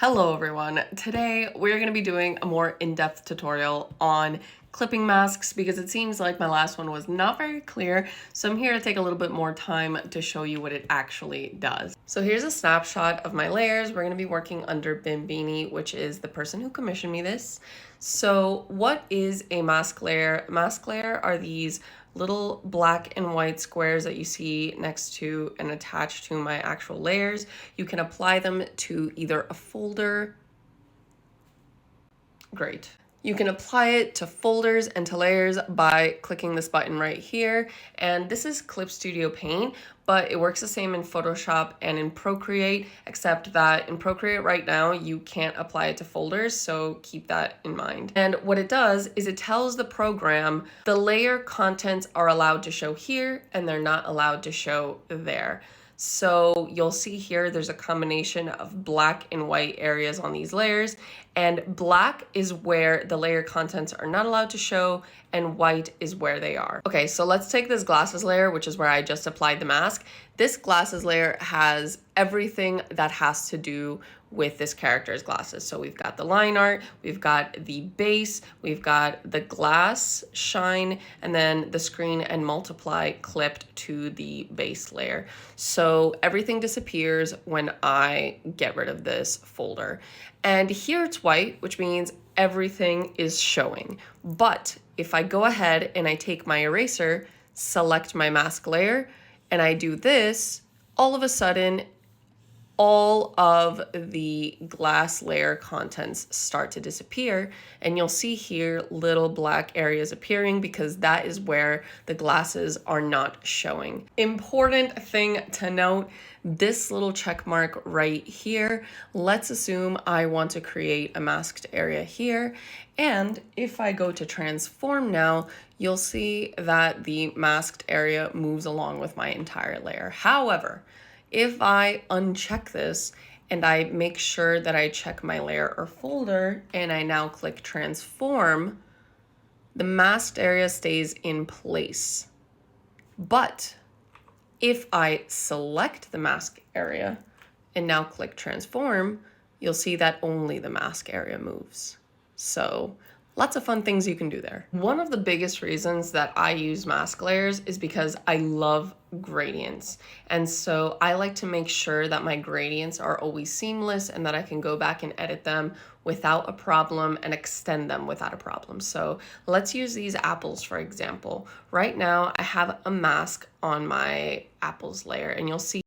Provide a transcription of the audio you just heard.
Hello everyone. Today we're going to be doing a more in-depth tutorial on clipping masks because it seems like my last one was not very clear. So I'm here to take a little bit more time to show you what it actually does. So here's a snapshot of my layers. We're going to be working under Bimbini, which is the person who commissioned me this. So what is a mask layer? Mask layer are these little black and white squares that you see next to and attached to my actual layers. You can apply them to either a folder. Great. You can apply it to folders and to layers by clicking this button right here. And this is Clip Studio Paint, but it works the same in Photoshop and in Procreate, except that in Procreate right now, you can't apply it to folders, so keep that in mind. And what it does is it tells the program the layer contents are allowed to show here and they're not allowed to show there. So you'll see here, there's a combination of black and white areas on these layers, and black is where the layer contents are not allowed to show, and white is where they are. Okay, so let's take this glasses layer, which is where I just applied the mask. This glasses layer has everything that has to do with this character's glasses. So we've got the line art, we've got the base, we've got the glass shine, and then the screen and multiply clipped to the base layer. So everything disappears when I get rid of this folder. And here it's white, which means everything is showing. But if I go ahead and I take my eraser, select my mask layer, and I do this, all of a sudden, all of the glass layer contents start to disappear, and you'll see here little black areas appearing because that is where the glasses are not showing. Important thing to note, this little check mark right here, let's assume I want to create a masked area here, and if I go to transform now, you'll see that the masked area moves along with my entire layer. However, if I uncheck this and I make sure that I check my layer or folder and I now click transform, the masked area stays in place. But if I select the mask area and now click transform, you'll see that only the mask area moves. So lots of fun things you can do there. One of the biggest reasons that I use mask layers is because I love gradients. And so I like to make sure that my gradients are always seamless and that I can go back and edit them without a problem and extend them without a problem. So let's use these apples, for example. Right now I have a mask on my apples layer, and you'll see